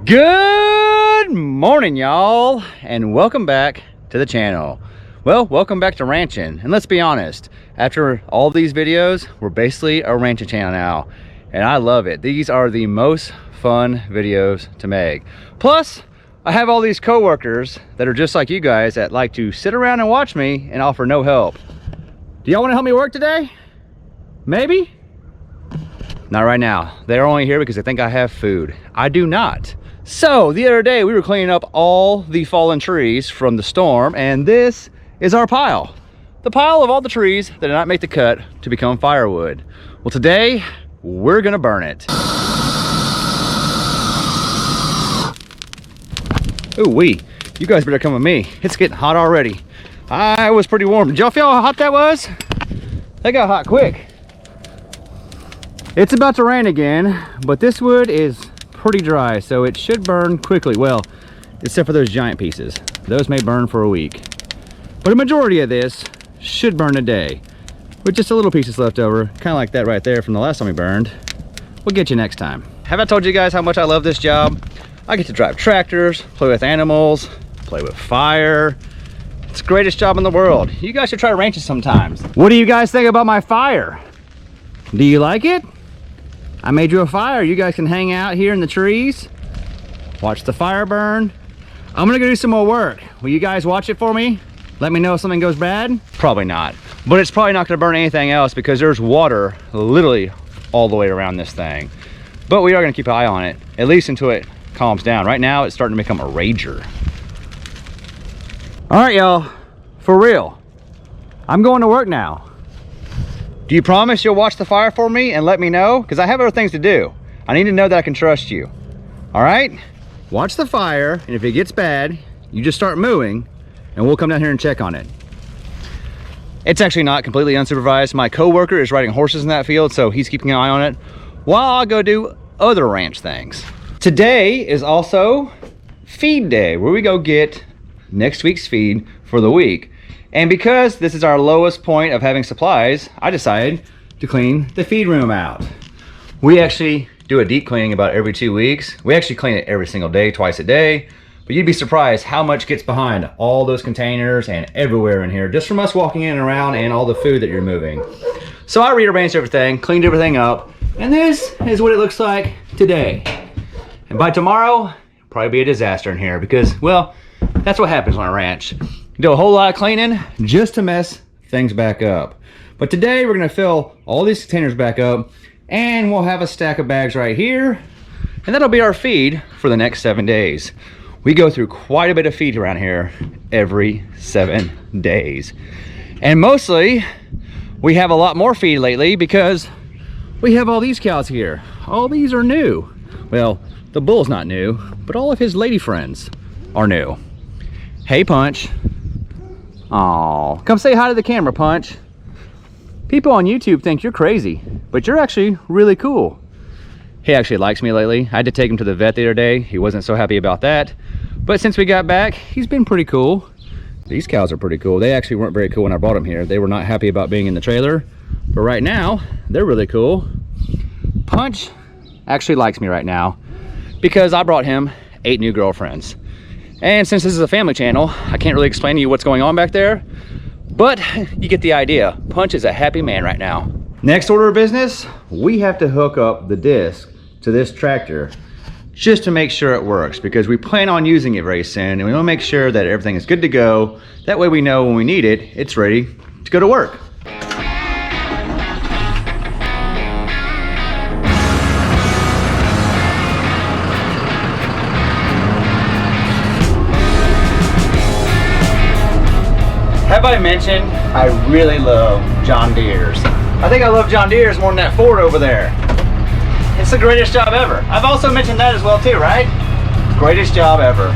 Good morning, y'all, and welcome back to the channel. Well, welcome back to ranching. And let's be honest, after all these videos, we're basically a ranching channel now, and I love it. These are the most fun videos to make. Plus, I have all these coworkers that are just like you guys that like to sit around and watch me and offer no help. Do y'all want to help me work today? Maybe? Not right now. They're only here because they think I have food. I do not. So the other day we were cleaning up all the fallen trees from the storm, and this is our pile. The pile of all the trees that did not make the cut to become firewood. Well, today we're gonna burn it. Ooh wee, you guys better come with me. It's getting hot already. I was pretty warm. Did y'all feel how hot that was? That got hot quick. It's about to rain again, but this wood is pretty dry, so it should burn quickly. Well, except for those giant pieces. Those may burn for a week. But a majority of this should burn a day, with just a little pieces left over, kind of like that right there from the last time we burned. We'll get you next time. Have I told you guys how much I love this job? I get to drive tractors, play with animals, play with fire. It's the greatest job in the world. You guys should try ranching sometimes. What do you guys think about my fire? Do you like it? I made you a fire. You guys can hang out here in the trees, watch the fire burn. I'm gonna go do some more work. Will you guys watch it for me? Let me know if something goes bad? Probably not, but it's probably not gonna burn anything else because there's water literally all the way around this thing. But we are gonna keep an eye on it, at least until it calms down. Right now, it's starting to become a rager. All right, y'all, for real, I'm going to work now. Do you promise you'll watch the fire for me and let me know? Because I have other things to do. I need to know that I can trust you. All right? Watch the fire, and if it gets bad, you just start mooing, and we'll come down here and check on it. It's actually not completely unsupervised. My coworker is riding horses in that field, so he's keeping an eye on it while I go do other ranch things. Today is also feed day, where we go get next week's feed for the week. And because this is our lowest point of having supplies, I decided to clean the feed room out. We actually do a deep cleaning about every 2 weeks. We actually clean it every single day, twice a day. But you'd be surprised how much gets behind all those containers and everywhere in here, just from us walking in and around and all the food that you're moving. So I rearranged everything, cleaned everything up, and this is what it looks like today. And by tomorrow, it'll probably be a disaster in here because, well, that's what happens on a ranch. You do a whole lot of cleaning just to mess things back up. But today we're gonna fill all these containers back up, and we'll have a stack of bags right here, and that'll be our feed for the next 7 days. We go through quite a bit of feed around here every 7 days. And mostly, we have a lot more feed lately because we have all these cows here. All these are new. Well, the bull's not new, but all of his lady friends are new. Hey, Punch. Aw, come say hi to the camera, Punch. People on YouTube think you're crazy, but you're actually really cool. He actually likes me lately. I had to take him to the vet the other day. He wasn't so happy about that. But since we got back, he's been pretty cool. These cows are pretty cool. They actually weren't very cool when I brought them here. They were not happy about being in the trailer. But right now, they're really cool. Punch actually likes me right now because I brought him 8 new girlfriends. And since this is a family channel, I can't really explain to you what's going on back there, but you get the idea. Punch is a happy man right now. Next order of business, we have to hook up the disc to this tractor just to make sure it works, because we plan on using it very soon, and we want to make sure that everything is good to go. That way we know when we need it, it's ready to go to work. Have I mentioned I really love John Deere's? I think I love John Deere's more than that Ford over there. It's the greatest job ever. I've also mentioned that as well too, right? Greatest job ever.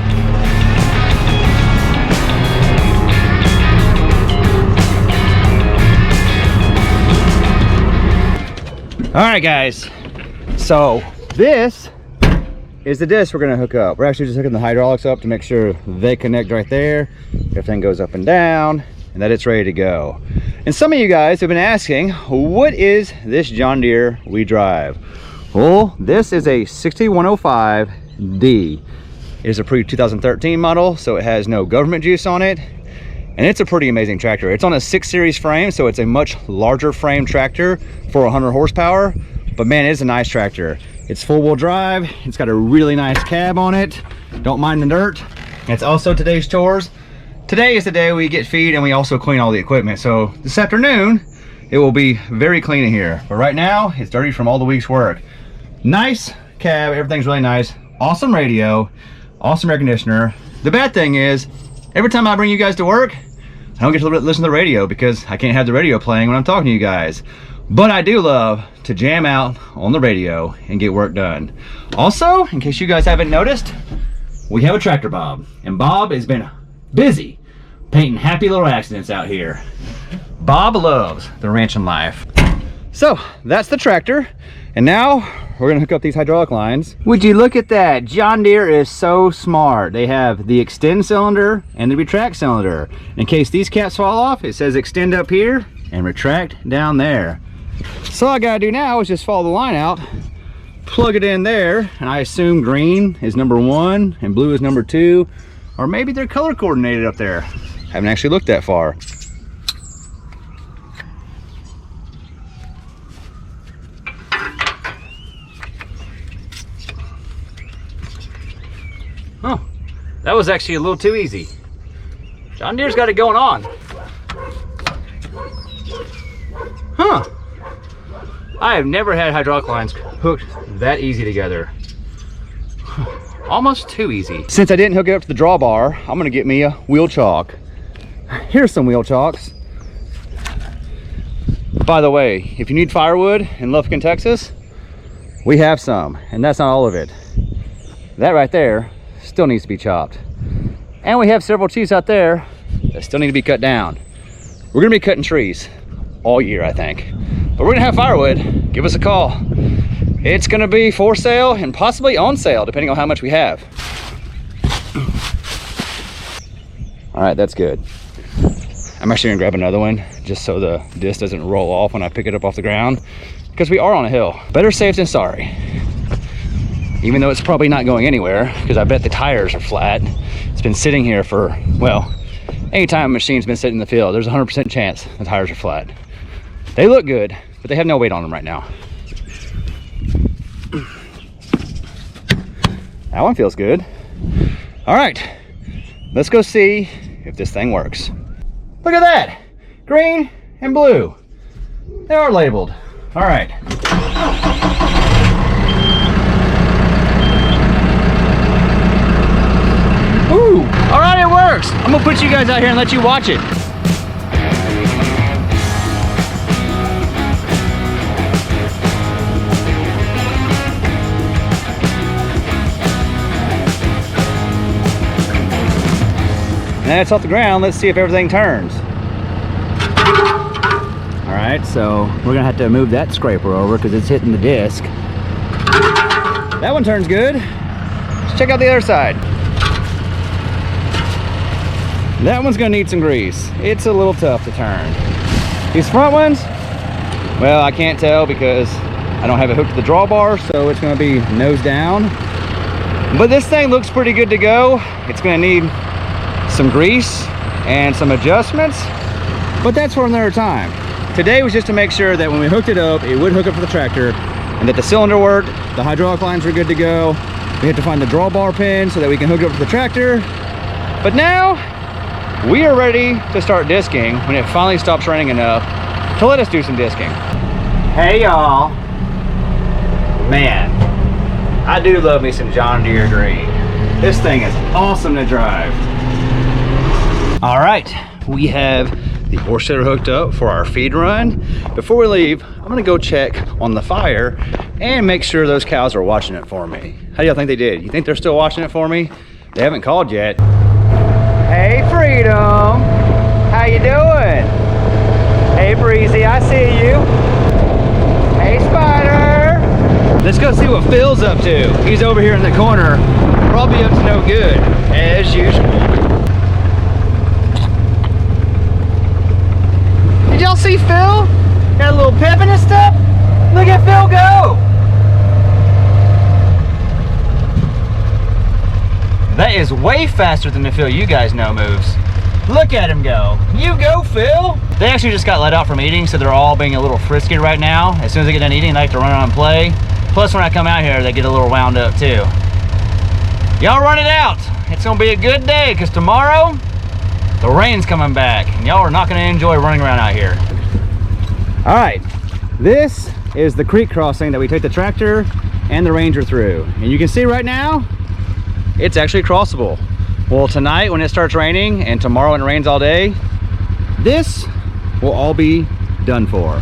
All right, guys. So this is the disc we're gonna hook up. We're actually just hooking the hydraulics up to make sure they connect right there. Everything goes up and down, and that it's ready to go. And some of you guys have been asking, what is this John Deere we drive? Well, this is a 6105 D. It is a pre-2013 model, so it has no government juice on it. And it's a pretty amazing tractor. It's on a 6 Series frame, so it's a much larger frame tractor for 100 horsepower. But man, it's a nice tractor. It's four-wheel drive. It's got a really nice cab on it. Don't mind the dirt. It's also today's chores. Today is the day we get feed and we also clean all the equipment. So this afternoon, it will be very clean in here. But right now, it's dirty from all the week's work. Nice cab, everything's really nice. Awesome radio, awesome air conditioner. The bad thing is, every time I bring you guys to work, I don't get to listen to the radio because I can't have the radio playing when I'm talking to you guys. But I do love to jam out on the radio and get work done. Also, in case you guys haven't noticed, we have a tractor Bob. And Bob has been busy painting happy little accidents out here. Bob loves the ranching life. So, that's the tractor. And now, we're gonna hook up these hydraulic lines. Would you look at that? John Deere is so smart. They have the extend cylinder and the retract cylinder. In case these caps fall off, it says extend up here and retract down there. So all I gotta do now is just follow the line out, plug it in there, and I assume green is number 1 and blue is number 2, or maybe they're color coordinated up there. Haven't actually looked that far. Oh, that was actually a little too easy. John Deere's got it going on. Huh. I have never had hydraulic lines hooked that easy together. Almost too easy. Since I didn't hook it up to the drawbar, I'm gonna get me a wheel chalk. Here's some wheel chalks. By the way, if you need firewood in Lufkin, Texas, we have some, and that's not all of it. That right there still needs to be chopped. And we have several trees out there that still need to be cut down. We're gonna be cutting trees all year, I think. But we're gonna have firewood. Give us a call. It's gonna be for sale and possibly on sale, depending on how much we have. All right, that's good. I'm actually gonna grab another one just so the disc doesn't roll off when I pick it up off the ground, because we are on a hill. Better safe than sorry. Even though it's probably not going anywhere, because I bet the tires are flat. It's been sitting here for, well, anytime a machine's been sitting in the field, there's a 100% chance the tires are flat. They look good, but they have no weight on them right now. That one feels good. All right, let's go see if this thing works. Look at that, green and blue. They are labeled. All right. Ooh, all right, it works. I'm gonna put you guys out here and let you watch it. Now it's off the ground, let's see if everything turns. All right, so we're gonna have to move that scraper over because it's hitting the disc. That one turns good. Let's check out the other side. That one's gonna need some grease. It's a little tough to turn. These front ones, well, I can't tell because I don't have it hooked to the drawbar, so it's gonna be nose down. But this thing looks pretty good to go. It's gonna need some grease and some adjustments, but that's for another time. Today was just to make sure that when we hooked it up, it would hook up to the tractor, and that the cylinder worked, the hydraulic lines were good to go. We had to find the drawbar pin so that we can hook it up to the tractor. But now, we are ready to start disking when it finally stops raining enough to let us do some disking. Hey y'all. Man, I do love me some John Deere green. This thing is awesome to drive. All right, we have the horse shedder hooked up for our feed run. Before we leave, I'm gonna go check on the fire and make sure those cows are watching it for me. How do y'all think they did? You think they're still watching it for me? They haven't called yet. Hey Freedom, how you doing? Hey Breezy, I see you. Hey Spider. Let's go see what Phil's up to. He's over here in the corner, probably up to no good, as usual. Did y'all see Phil? Got a little pep in his step? Look at Phil go! That is way faster than the Phil you guys know moves. Look at him go. You go, Phil. They actually just got let out from eating, so they're all being a little frisky right now. As soon as they get done eating, they like to run around and play. Plus, when I come out here, they get a little wound up too. Y'all run it out. It's gonna be a good day, because tomorrow, the rain's coming back, and y'all are not gonna enjoy running around out here. All right, this is the creek crossing that we take the tractor and the Ranger through. And you can see right now, it's actually crossable. Well, tonight when it starts raining and tomorrow when it rains all day, this will all be done for.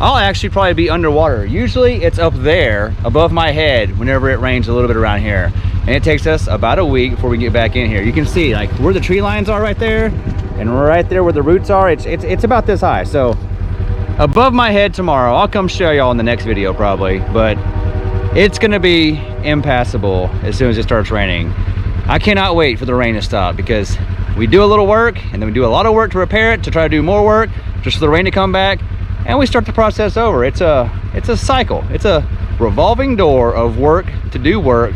I'll actually probably be underwater. Usually it's up there above my head whenever it rains a little bit around here. And it takes us about a week before we get back in here. You can see like where the tree lines are right there and right there where the roots are, it's about this high. So above my head tomorrow, I'll come show y'all in the next video probably, but it's gonna be impassable as soon as it starts raining. I cannot wait for the rain to stop because we do a little work and then we do a lot of work to repair it, to try to do more work, just for the rain to come back, and we start the process over. It's a cycle. It's a revolving door of work, to do more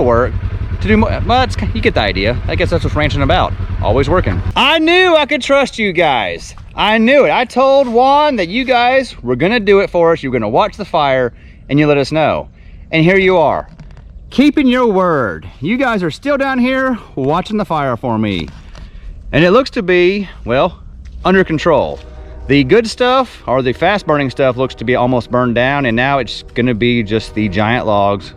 work, to do more, but you get the idea. I guess that's what ranching about, always working. I knew I could trust you guys. I knew it. I told Juan that you guys were gonna do it for us. You were gonna watch the fire and you let us know. And here you are, keeping your word. You guys are still down here watching the fire for me. And it looks to be, well, under control. The good stuff, or the fast burning stuff, looks to be almost burned down, and now it's gonna be just the giant logs,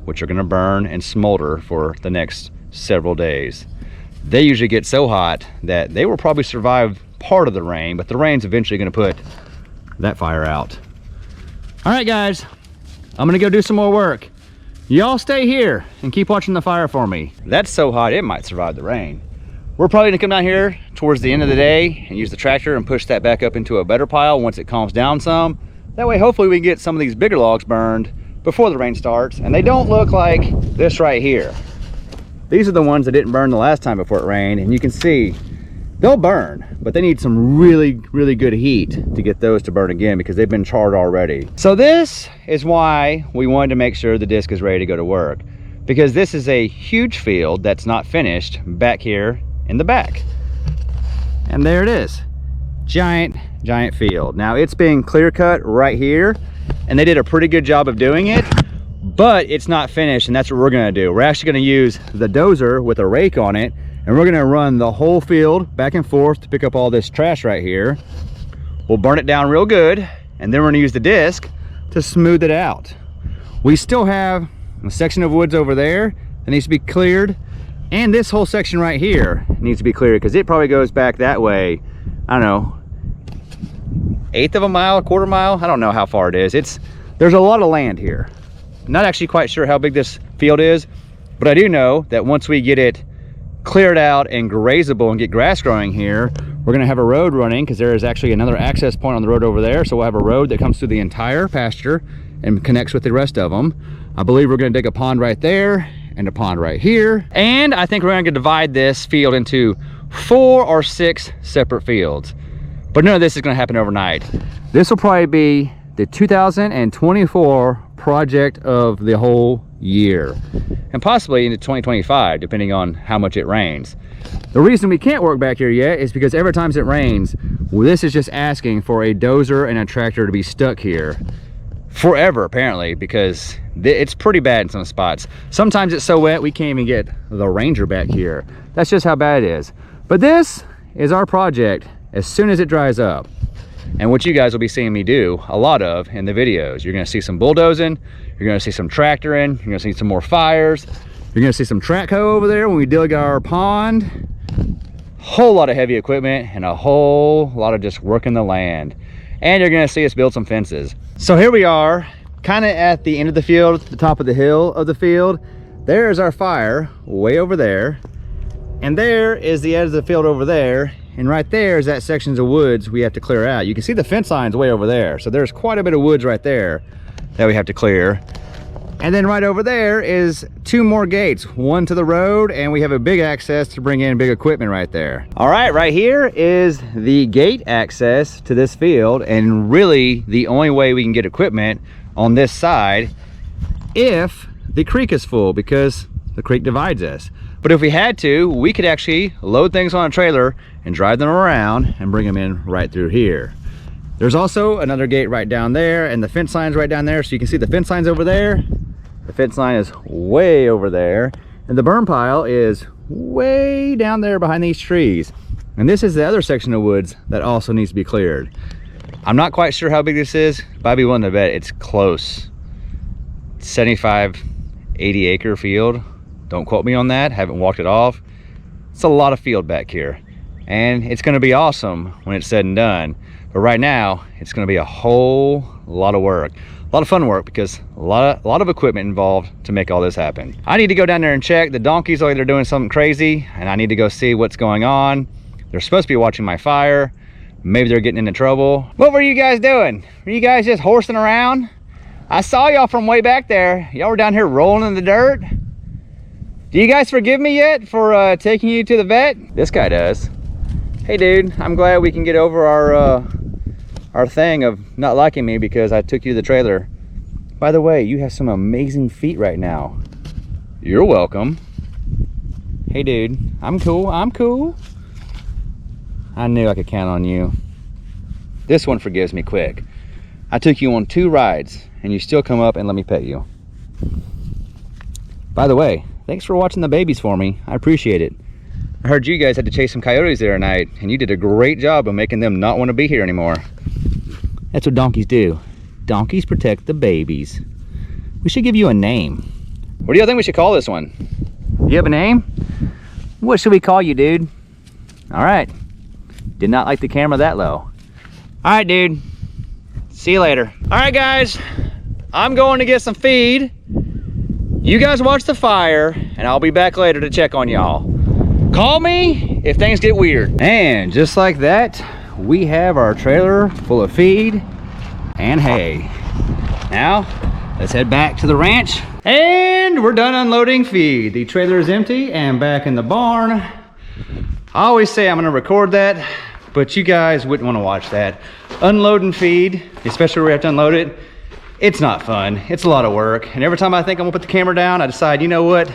which are gonna burn and smolder for the next several days. They usually get so hot that they will probably survive part of the rain, but the rain's eventually gonna put that fire out. All right, guys, I'm gonna go do some more work. Y'all stay here and keep watching the fire for me. That's so hot, it might survive the rain. We're probably gonna come down here towards the end of the day and use the tractor and push that back up into a better pile once it calms down some. That way, hopefully we can get some of these bigger logs burned before the rain starts. And they don't look like this right here. These are the ones that didn't burn the last time before it rained, and you can see they'll burn, but they need some really good heat to get those to burn again because they've been charred already. So this is why we wanted to make sure the disc is ready to go to work, because this is a huge field that's not finished back here in the back. And there it is, giant field. Now it's being clear cut right here, and they did a pretty good job of doing it, but it's not finished, and that's what we're gonna do. We're actually gonna use the dozer with a rake on it, and we're gonna run the whole field back and forth to pick up all this trash right here. We'll burn it down real good, and then we're gonna use the disc to smooth it out. We still have a section of woods over there that needs to be cleared, and this whole section right here needs to be cleared because it probably goes back that way, I don't know, 1/8 of a mile, 1/4 mile, I don't know how far it is. There's a lot of land here. Not actually quite sure how big this field is, but I do know that once we get it cleared out and grazable and get grass growing here, we're gonna have a road running because there is actually another access point on the road over there. So we'll have a road that comes through the entire pasture and connects with the rest of them. I believe we're gonna dig a pond right there and a pond right here. And I think we're gonna divide this field into 4 or 6 separate fields. But none of this is gonna happen overnight. This will probably be the 2024 project of the whole year, and possibly into 2025 depending on how much it rains. The reason we can't work back here yet is because every time it rains, well, this is just asking for a dozer and a tractor to be stuck here forever apparently, because it's pretty bad in some spots. Sometimes it's so wet we can't even get the Ranger back here. That's just how bad it is. But this is our project as soon as it dries up, and what you guys will be seeing me do a lot of in the videos. You're gonna see some bulldozing, you're gonna see some tractoring, you're gonna see some more fires, you're gonna see some track hoe over there when we dig our pond. Whole lot of heavy equipment and a whole lot of just working the land. And you're gonna see us build some fences. So here we are, kind of at the end of the field, the top of the hill of the field. There's our fire way over there, and there is the edge of the field over there. And right there is that sections of woods we have to clear out. You can see the fence lines way over there. So there's quite a bit of woods right there that we have to clear. And then right over there is 2 more gates, one to the road, and we have a big access to bring in big equipment right there. All right here is the gate access to this field, and really the only way we can get equipment on this side if the creek is full, because the creek divides us. But if we had to, we could actually load things on a trailer and drive them around and bring them in right through here. There's also another gate right down there, and the fence line's right down there. So you can see the fence line's over there. The fence line is way over there. And the burn pile is way down there behind these trees. And this is the other section of woods that also needs to be cleared. I'm not quite sure how big this is, but I'd be willing to bet it's close. 75, 80 acre field. Don't quote me on that, haven't walked it off. It's a lot of field back here. And it's gonna be awesome when it's said and done. But right now, it's gonna be a whole lot of work. A lot of fun work because a lot of equipment involved to make all this happen. I need to go down there and check. The donkeys are doing something crazy and I need to go see what's going on. They're supposed to be watching my fire. Maybe they're getting into trouble. What were you guys doing? Were you guys just horsing around? I saw y'all from way back there. Y'all were down here rolling in the dirt. Do you guys forgive me yet for taking you to the vet? This guy does. Hey dude, I'm glad we can get over our thing of not liking me because I took you to the trailer. By the way, you have some amazing feet right now. You're welcome. Hey dude, I'm cool, I'm cool. I knew I could count on you. This one forgives me quick. I took you on 2 rides and you still come up and let me pet you. By the way, thanks for watching the babies for me. I appreciate it. I heard you guys had to chase some coyotes the other night and you did a great job of making them not want to be here anymore. That's what donkeys do. Donkeys protect the babies. We should give you a name. What do you think we should call this one? Do you have a name? What should we call you, dude? All right. Did not like the camera that low. All right, dude. See you later. All right, guys. I'm going to get some feed. You guys watch the fire, and I'll be back later to check on y'all. Call me if things get weird. And just like that, we have our trailer full of feed and hay. Now, let's head back to the ranch. And we're done unloading feed. The trailer is empty and back in the barn. I always say I'm gonna record that, but you guys wouldn't wanna watch that. Unloading feed, especially where we have to unload it, it's not fun. It's a lot of work. And every time I think I'm gonna put the camera down, I decide, you know what?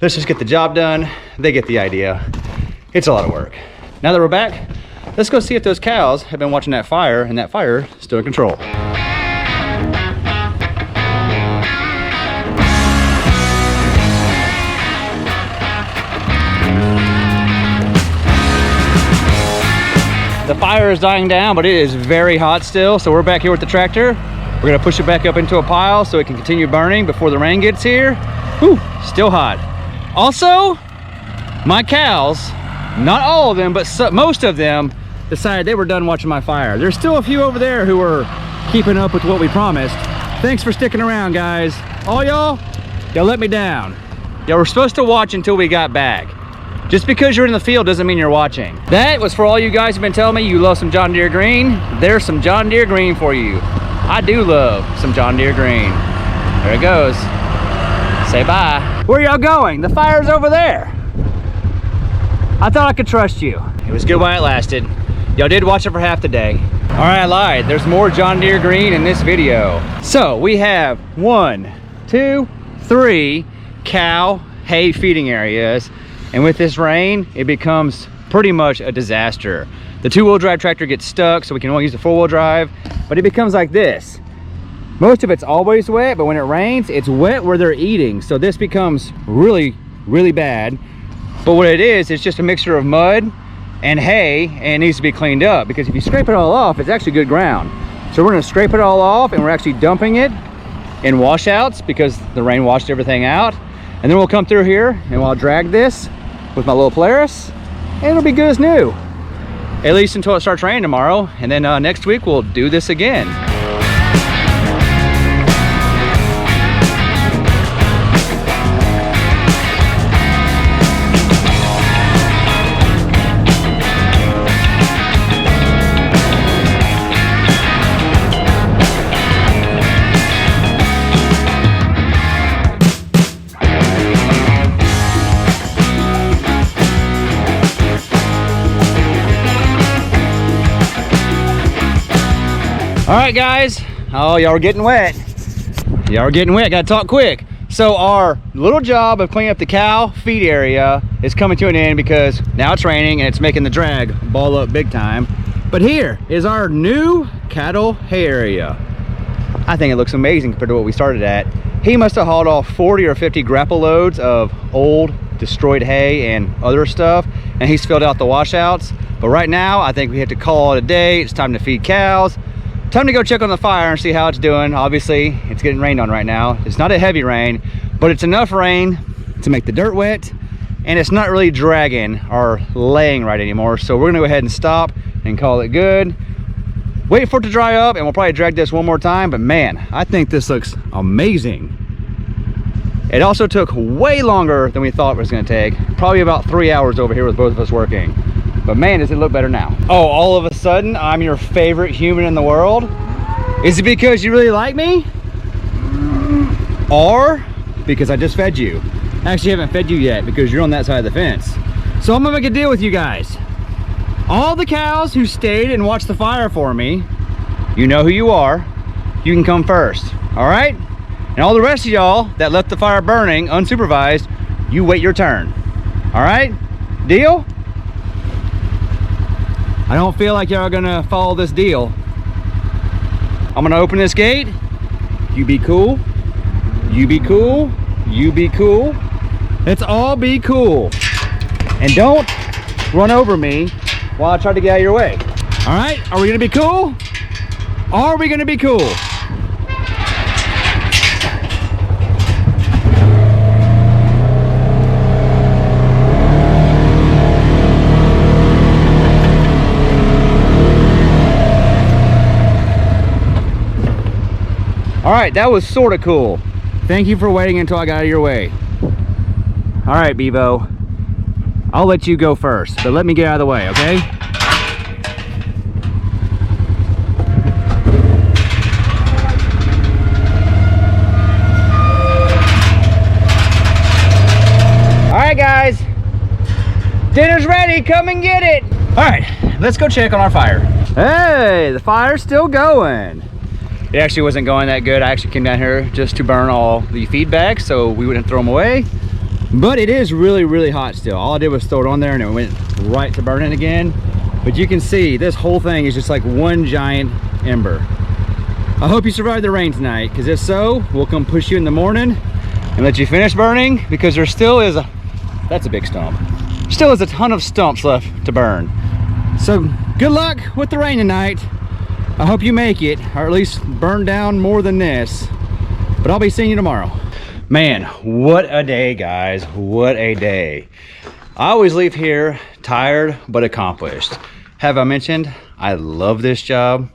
Let's just get the job done. They get the idea. It's a lot of work. Now that we're back, let's go see if those cows have been watching that fire and that fire is still in control. The fire is dying down, but it is very hot still. So we're back here with the tractor. We're gonna push it back up into a pile so it can continue burning before the rain gets here. Whew, still hot. Also, my cows, not all of them, but most of them decided they were done watching my fire. There's still a few over there who are keeping up with what we promised. Thanks for sticking around, guys. All y'all let me down. Y'all were supposed to watch until we got back. Just because you're in the field doesn't mean you're watching. That was for all you guys who've been telling me you love some John Deere green. There's some John Deere green for you. I do love some John Deere green. There it goes. Say bye. Where y'all going? The fire's over there. I thought I could trust you. It was good while it lasted. Y'all did watch it for half the day. All right, I lied. There's more John Deere green in this video. So we have 1, 2, 3 cow hay feeding areas. And with this rain, it becomes pretty much a disaster. The 2-wheel drive tractor gets stuck, so we can only use the 4-wheel drive, but it becomes like this. Most of it's always wet, but when it rains, it's wet where they're eating. So this becomes really, really bad. But what it is, it's just a mixture of mud and hay, and it needs to be cleaned up because if you scrape it all off, it's actually good ground. So we're gonna scrape it all off and we're actually dumping it in washouts because the rain washed everything out. And then we'll come through here and I'll drag this with my little Polaris and it'll be good as new. At least until it starts raining tomorrow. And then next week we'll do this again. All right, guys. Oh, y'all are getting wet. Y'all are getting wet. Gotta talk quick. So our little job of cleaning up the cow feed area is coming to an end because now it's raining and it's making the drag ball up big time. But here is our new cattle hay area. I think it looks amazing compared to what we started at. He must have hauled off 40 or 50 grapple loads of old destroyed hay and other stuff, and he's filled out the washouts. But right now I think we have to call it a day. It's time to feed cows. Time to go check on the fire and see how it's doing. Obviously, it's getting rained on right now. It's not a heavy rain, but it's enough rain to make the dirt wet, and it's not really dragging or laying right anymore. So we're gonna go ahead and stop and call it good. Wait for it to dry up, and we'll probably drag this one more time, but man, I think this looks amazing. It also took way longer than we thought it was gonna take. Probably about 3 hours over here with both of us working. But man, does it look better now. Oh, all of a sudden, I'm your favorite human in the world? Is it because you really like me? Or because I just fed you? Actually, I haven't fed you yet because you're on that side of the fence. So I'm gonna make a deal with you guys. All the cows who stayed and watched the fire for me, you know who you are. You can come first, all right? And all the rest of y'all that left the fire burning unsupervised, you wait your turn, all right? Deal? I don't feel like y'all are gonna follow this deal. I'm gonna open this gate. You be cool. You be cool. You be cool. Let's all be cool. And don't run over me while I try to get out of your way. All right, are we gonna be cool? Are we gonna be cool? All right, that was sort of cool. Thank you for waiting until I got out of your way. All right, Bevo, I'll let you go first, but let me get out of the way, okay? All right, guys, dinner's ready, come and get it. All right, let's go check on our fire. Hey, the fire's still going. It actually wasn't going that good. I actually came down here just to burn all the feed bags so we wouldn't throw them away. But it is really, really hot still. All I did was throw it on there and it went right to burning again. But you can see this whole thing is just like one giant ember. I hope you survived the rain tonight, because if so, we'll come push you in the morning and let you finish burning, because there still is that's a big stump. Still is a ton of stumps left to burn. So good luck with the rain tonight. I hope you make it, or at least burn down more than this. But I'll be seeing you tomorrow. Man, what a day, guys. What a day. I always leave here tired but accomplished. Have I mentioned I love this job?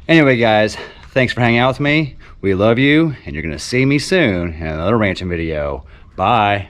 Anyway, guys, thanks for hanging out with me. We love you, and you're gonna see me soon in another ranching video. Bye.